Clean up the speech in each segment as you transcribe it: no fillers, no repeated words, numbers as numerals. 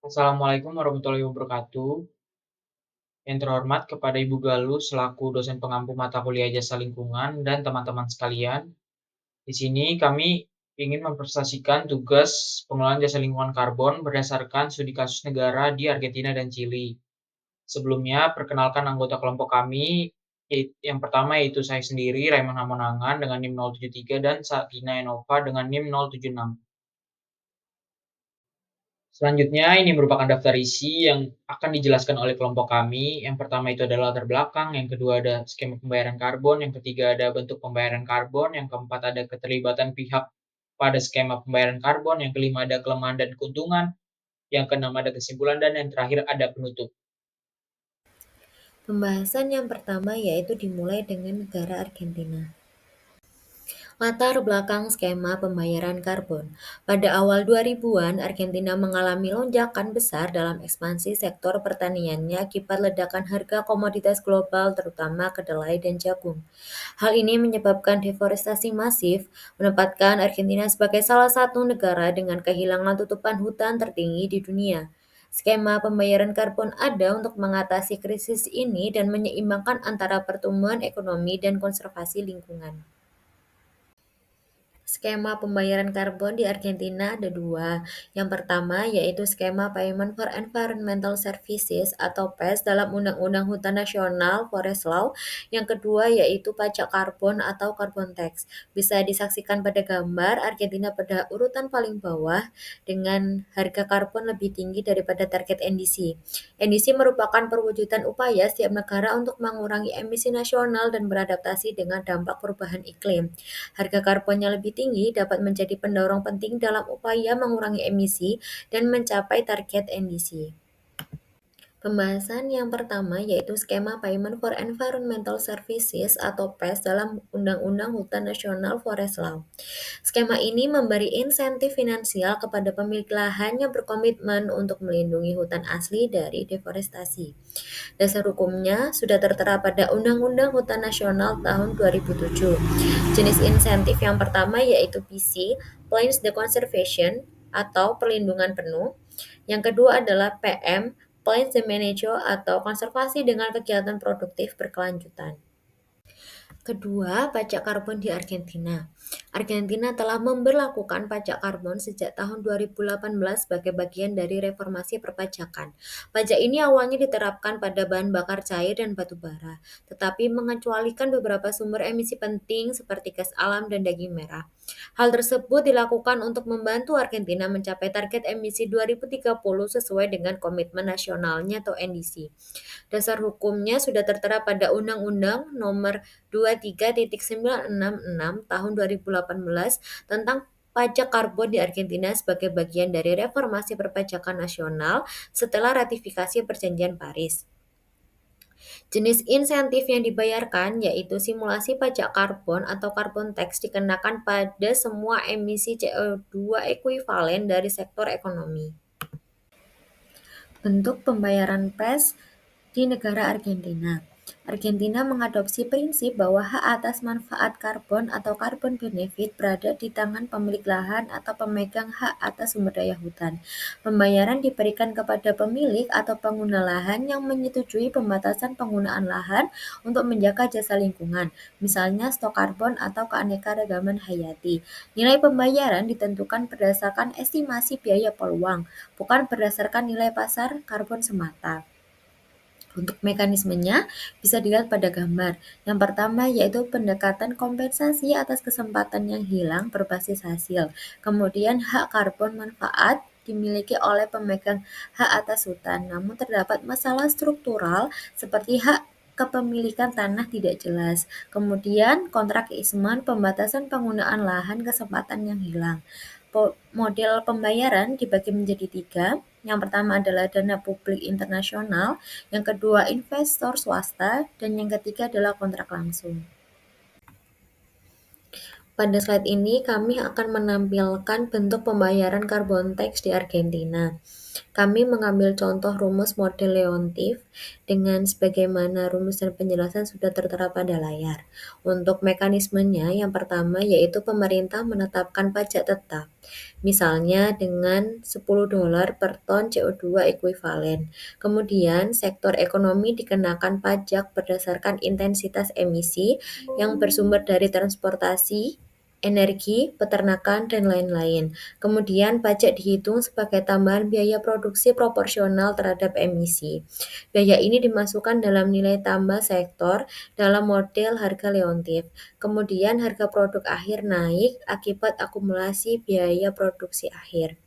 Assalamualaikum warahmatullahi wabarakatuh. Yang terhormat kepada Ibu Galuh selaku dosen pengampu mata kuliah jasa lingkungan dan teman-teman sekalian. Di sini kami ingin mempresentasikan tugas pengelolaan jasa lingkungan karbon berdasarkan studi kasus negara di Argentina dan Chili. Sebelumnya, perkenalkan anggota kelompok kami. Yang pertama yaitu saya sendiri, Raymond Hamonangan dengan NIM 073 dan Sakina Enova dengan NIM 076. Selanjutnya, ini merupakan daftar isi yang akan dijelaskan oleh kelompok kami. Yang pertama itu adalah latar belakang, yang kedua ada skema pembayaran karbon, yang ketiga ada bentuk pembayaran karbon, yang keempat ada keterlibatan pihak pada skema pembayaran karbon, yang kelima ada kelemahan dan keuntungan, yang keenam ada kesimpulan, dan yang terakhir ada penutup. Pembahasan yang pertama yaitu dimulai dengan negara Argentina. Latar belakang skema pembayaran karbon. Pada awal 2000-an, Argentina mengalami lonjakan besar dalam ekspansi sektor pertaniannya akibat ledakan harga komoditas global terutama kedelai dan jagung. Hal ini menyebabkan deforestasi masif, menempatkan Argentina sebagai salah satu negara dengan kehilangan tutupan hutan tertinggi di dunia. Skema pembayaran karbon ada untuk mengatasi krisis ini dan menyeimbangkan antara pertumbuhan ekonomi dan konservasi lingkungan. Skema pembayaran karbon di Argentina ada dua. Yang pertama yaitu skema Payment for Environmental Services atau PES dalam Undang-Undang Hutan Nasional Forest Law. Yang kedua yaitu pajak karbon atau carbon tax. Bisa disaksikan pada gambar Argentina pada urutan paling bawah dengan harga karbon lebih tinggi daripada target NDC. NDC merupakan perwujudan upaya setiap negara untuk mengurangi emisi nasional dan beradaptasi dengan dampak perubahan iklim. Harga karbon yang lebih tinggi dapat menjadi pendorong penting dalam upaya mengurangi emisi dan mencapai target NDC. Pembahasan yang pertama yaitu skema Payment for Environmental Services atau PES dalam Undang-Undang Hutan Nasional Forest Law. Skema ini memberi insentif finansial kepada pemilik lahan yang berkomitmen untuk melindungi hutan asli dari deforestasi. Dasar hukumnya sudah tertera pada Undang-Undang Hutan Nasional tahun 2007. Jenis insentif yang pertama yaitu PC, Plains the Conservation atau perlindungan penuh. Yang kedua adalah PM, Plains the Management atau konservasi dengan kegiatan produktif berkelanjutan. Kedua, pajak karbon di Argentina. Argentina telah memberlakukan pajak karbon sejak tahun 2018 sebagai bagian dari reformasi perpajakan. Pajak ini awalnya diterapkan pada bahan bakar cair dan batu bara, tetapi mengecualikan beberapa sumber emisi penting seperti gas alam dan daging merah. Hal tersebut dilakukan untuk membantu Argentina mencapai target emisi 2030 sesuai dengan komitmen nasionalnya atau NDC. Dasar hukumnya sudah tertera pada Undang-Undang Nomor 23.966 Tahun 2018 tentang pajak karbon di Argentina sebagai bagian dari reformasi perpajakan nasional setelah ratifikasi Perjanjian Paris. Jenis insentif yang dibayarkan yaitu simulasi pajak karbon atau carbon tax dikenakan pada semua emisi CO2 ekuivalen dari sektor ekonomi. Bentuk pembayaran PES di negara Argentina. Argentina mengadopsi prinsip bahwa hak atas manfaat karbon atau carbon benefit berada di tangan pemilik lahan atau pemegang hak atas sumber daya hutan. Pembayaran diberikan kepada pemilik atau pengguna lahan yang menyetujui pembatasan penggunaan lahan untuk menjaga jasa lingkungan, misalnya stok karbon atau keanekaragaman hayati. Nilai pembayaran ditentukan berdasarkan estimasi biaya peluang, bukan berdasarkan nilai pasar karbon semata. Untuk mekanismenya bisa dilihat pada gambar. Yang pertama yaitu pendekatan kompensasi atas kesempatan yang hilang berbasis hasil. Kemudian hak karbon manfaat dimiliki oleh pemegang hak atas hutan. Namun terdapat masalah struktural seperti hak kepemilikan tanah tidak jelas. Kemudian kontrak keisman, pembatasan penggunaan lahan, kesempatan yang hilang. Model pembayaran dibagi menjadi tiga. Yang pertama adalah dana publik internasional, yang kedua investor swasta, dan yang ketiga adalah kontrak langsung. Pada slide ini kami akan menampilkan bentuk pembayaran carbon tax di Argentina. Kami mengambil contoh rumus model Leontief dengan sebagaimana rumus dan penjelasan sudah tertera pada layar. Untuk mekanismenya yang pertama yaitu pemerintah menetapkan pajak tetap. misalnya dengan $10 per ton CO2 ekuivalen. Kemudian, sektor ekonomi dikenakan pajak berdasarkan intensitas emisi yang bersumber dari transportasi, energi, peternakan, dan lain-lain. Kemudian, pajak dihitung sebagai tambahan biaya produksi proporsional terhadap emisi. Biaya ini dimasukkan dalam nilai tambah sektor dalam model harga Leontief. Kemudian harga produk akhir naik akibat akumulasi biaya produksi akhir.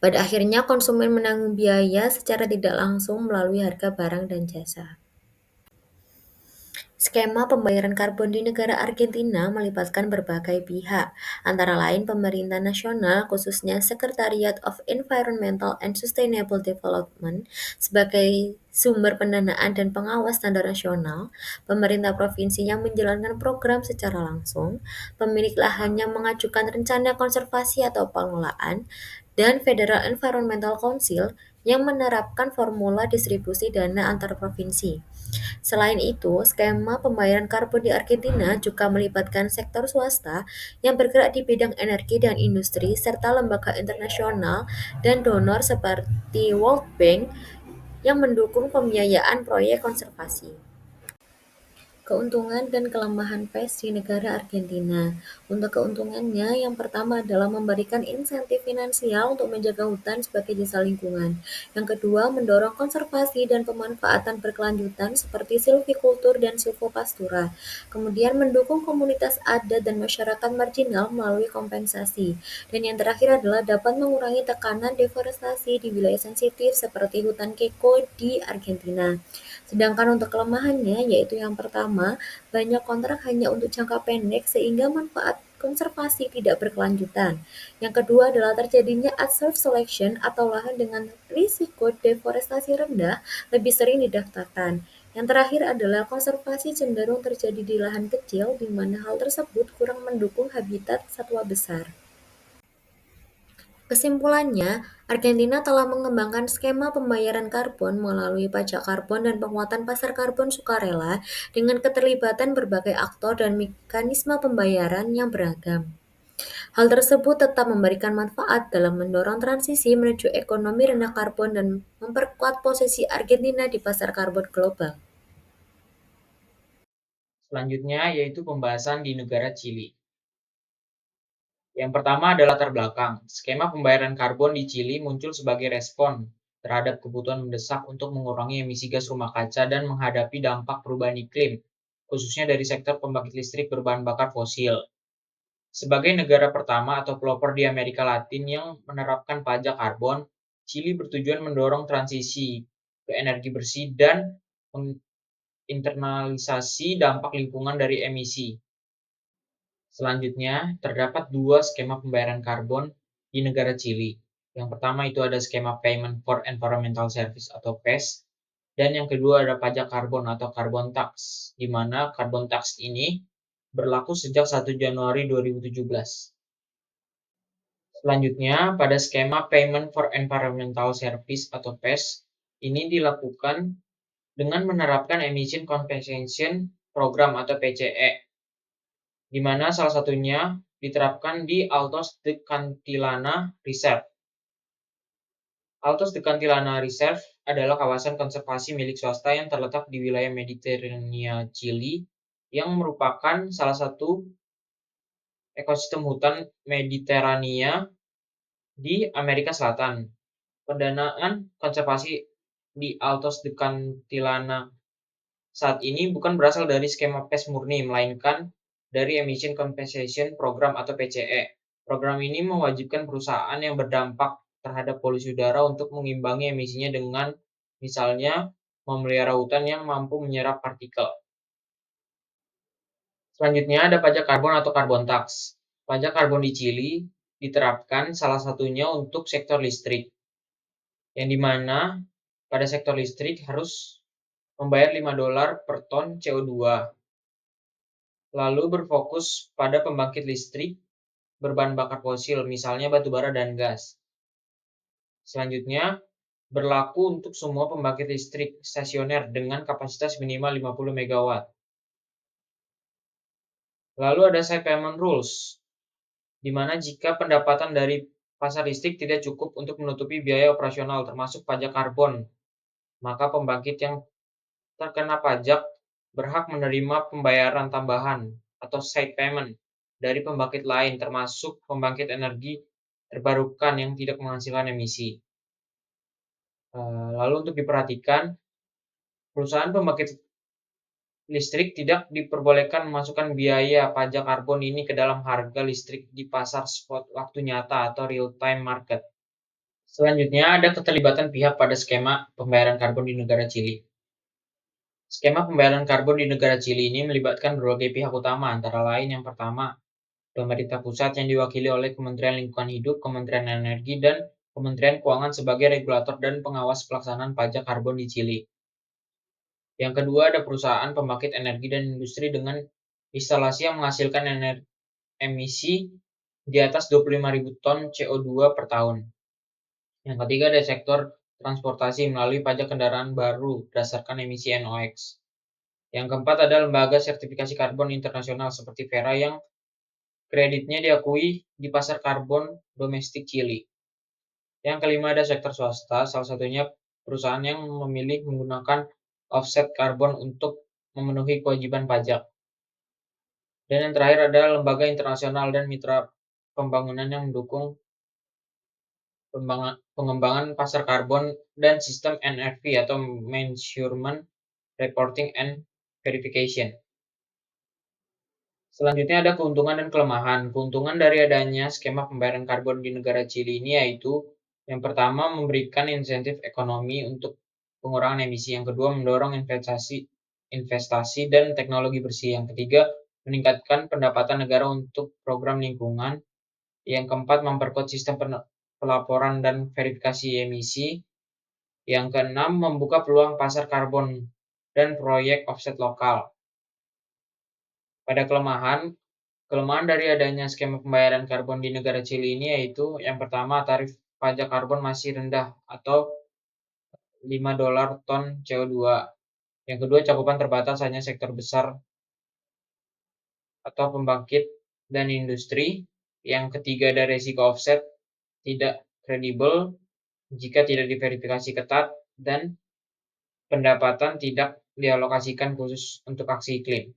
Pada akhirnya konsumen menanggung biaya secara tidak langsung melalui harga barang dan jasa. Skema pembayaran karbon di negara Argentina melibatkan berbagai pihak, antara lain pemerintah nasional, khususnya Secretariat of Environmental and Sustainable Development, sebagai sumber pendanaan dan pengawas standar nasional, pemerintah provinsi yang menjalankan program secara langsung, pemilik lahan yang mengajukan rencana konservasi atau pengelolaan, dan Federal Environmental Council yang menerapkan formula distribusi dana antar provinsi. Selain itu, skema pembayaran karbon di Argentina juga melibatkan sektor swasta yang bergerak di bidang energi dan industri, serta lembaga internasional dan donor seperti World Bank yang mendukung pembiayaan proyek konservasi. Keuntungan dan kelemahan PES di negara Argentina. Untuk keuntungannya, yang pertama adalah memberikan insentif finansial untuk menjaga hutan sebagai jasa lingkungan. Yang kedua, mendorong konservasi dan pemanfaatan berkelanjutan seperti silvikultur dan silvopastura. Kemudian mendukung komunitas adat dan masyarakat marginal melalui kompensasi. Dan yang terakhir adalah dapat mengurangi tekanan deforestasi di wilayah sensitif seperti hutan keko di Argentina. Sedangkan untuk kelemahannya, yaitu yang pertama, banyak kontrak hanya untuk jangka pendek sehingga manfaat konservasi tidak berkelanjutan. Yang kedua adalah terjadinya adverse selection atau lahan dengan risiko deforestasi rendah lebih sering didaftarkan. Yang terakhir adalah konservasi cenderung terjadi di lahan kecil, di mana hal tersebut kurang mendukung habitat satwa besar. Kesimpulannya, Argentina telah mengembangkan skema pembayaran karbon melalui pajak karbon dan penguatan pasar karbon sukarela dengan keterlibatan berbagai aktor dan mekanisme pembayaran yang beragam. Hal tersebut tetap memberikan manfaat dalam mendorong transisi menuju ekonomi rendah karbon dan memperkuat posisi Argentina di pasar karbon global. Selanjutnya yaitu pembahasan di negara Chili. Yang pertama adalah latar belakang. Skema pembayaran karbon di Chili muncul sebagai respon terhadap kebutuhan mendesak untuk mengurangi emisi gas rumah kaca dan menghadapi dampak perubahan iklim, khususnya dari sektor pembangkit listrik berbahan bakar fosil. Sebagai negara pertama atau pelopor di Amerika Latin yang menerapkan pajak karbon, Chili bertujuan mendorong transisi ke energi bersih dan internalisasi dampak lingkungan dari emisi. Selanjutnya, terdapat dua skema pembayaran karbon di negara Chili. Yang pertama itu ada skema Payment for Environmental Service atau PES, dan yang kedua ada pajak karbon atau Carbon Tax, di mana Carbon Tax ini berlaku sejak 1 Januari 2017. Selanjutnya, pada skema Payment for Environmental Service atau PES, ini dilakukan dengan menerapkan Emission Compensation Program atau PCE, di mana salah satunya diterapkan di Altos de Cantilana Reserve. Altos de Cantilana Reserve adalah kawasan konservasi milik swasta yang terletak di wilayah Mediterania Chili, yang merupakan salah satu ekosistem hutan Mediterania di Amerika Selatan. Pendanaan konservasi di Altos de Cantilana saat ini bukan berasal dari skema PES murni, melainkan dari Emission Compensation Program atau PCE. Program ini mewajibkan perusahaan yang berdampak terhadap polusi udara untuk mengimbangi emisinya dengan misalnya memelihara hutan yang mampu menyerap partikel. Selanjutnya ada pajak karbon atau carbon tax. Pajak karbon di Chili diterapkan salah satunya untuk sektor listrik, yang dimana pada sektor listrik harus membayar $5 per ton CO2. Lalu berfokus pada pembangkit listrik berbahan bakar fosil, misalnya batu bara dan gas. Selanjutnya, berlaku untuk semua pembangkit listrik stasioner dengan kapasitas minimal 50 MW. Lalu ada side payment rules. di mana jika pendapatan dari pasar listrik tidak cukup untuk menutupi biaya operasional termasuk pajak karbon, maka pembangkit yang terkena pajak berhak menerima pembayaran tambahan atau side payment dari pembangkit lain termasuk pembangkit energi terbarukan yang tidak menghasilkan emisi. Lalu untuk diperhatikan, perusahaan pembangkit listrik tidak diperbolehkan memasukkan biaya pajak karbon ini ke dalam harga listrik di pasar spot waktu nyata atau real-time market. Selanjutnya ada keterlibatan pihak pada skema pembayaran karbon di negara Chili. Skema pembayaran karbon di negara Chili ini melibatkan berbagai pihak utama, antara lain yang pertama, pemerintah pusat yang diwakili oleh Kementerian Lingkungan Hidup, Kementerian Energi, dan Kementerian Keuangan sebagai regulator dan pengawas pelaksanaan pajak karbon di Chili. Yang kedua ada perusahaan pembangkit energi dan industri dengan instalasi yang menghasilkan emisi di atas 25.000 ton CO2 per tahun. Yang ketiga ada sektor transportasi melalui pajak kendaraan baru berdasarkan emisi NOx. Yang keempat ada lembaga sertifikasi karbon internasional seperti Verra yang kreditnya diakui di pasar karbon domestik Chili. Yang kelima ada sektor swasta, salah satunya perusahaan yang memilih menggunakan offset karbon untuk memenuhi kewajiban pajak. Dan yang terakhir ada lembaga internasional dan mitra pembangunan yang mendukung pengembangan pasar karbon dan sistem NRV atau Measurement, Reporting and Verification. Selanjutnya ada keuntungan dan kelemahan. Keuntungan dari adanya skema pembayaran karbon di negara Chili ini yaitu yang pertama memberikan insentif ekonomi untuk pengurangan emisi, yang kedua mendorong investasi dan teknologi bersih, yang ketiga meningkatkan pendapatan negara untuk program lingkungan, yang keempat memperkuat sistem pelaporan dan verifikasi emisi, yang keenam membuka peluang pasar karbon dan proyek offset lokal. Pada kelemahan dari adanya skema pembayaran karbon di negara Chili ini yaitu yang pertama tarif pajak karbon masih rendah atau $5 ton CO2. Yang kedua cakupan terbatas hanya sektor besar atau pembangkit dan industri. Yang ketiga ada resiko offset tidak kredibel jika tidak diverifikasi ketat dan pendapatan tidak dialokasikan khusus untuk aksi iklim.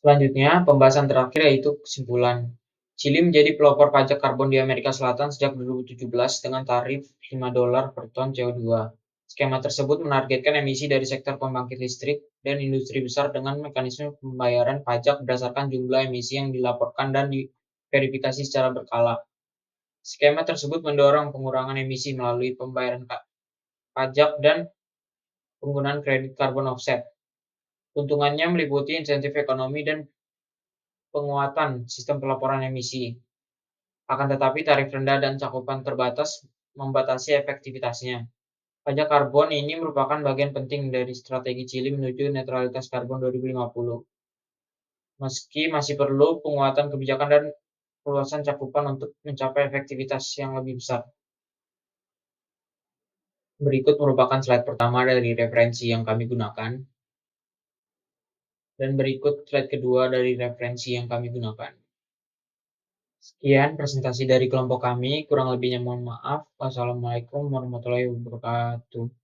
Selanjutnya, pembahasan terakhir yaitu kesimpulan. Chili menjadi pelopor pajak karbon di Amerika Selatan sejak 2017 dengan tarif $5 per ton CO2. Skema tersebut menargetkan emisi dari sektor pembangkit listrik dan industri besar dengan mekanisme pembayaran pajak berdasarkan jumlah emisi yang dilaporkan dan diverifikasi secara berkala. Skema tersebut mendorong pengurangan emisi melalui pembayaran pajak dan penggunaan kredit karbon offset. Keuntungannya meliputi insentif ekonomi dan penguatan sistem pelaporan emisi. Akan tetapi tarif rendah dan cakupan terbatas membatasi efektivitasnya. Pajak karbon ini merupakan bagian penting dari strategi Chili menuju netralitas karbon 2050. Meski masih perlu penguatan kebijakan dan perluasan cakupan untuk mencapai efektivitas yang lebih besar. Berikut merupakan slide pertama dari referensi yang kami gunakan. Dan berikut slide kedua dari referensi yang kami gunakan. Sekian presentasi dari kelompok kami, kurang lebihnya mohon maaf. Wassalamualaikum warahmatullahi wabarakatuh.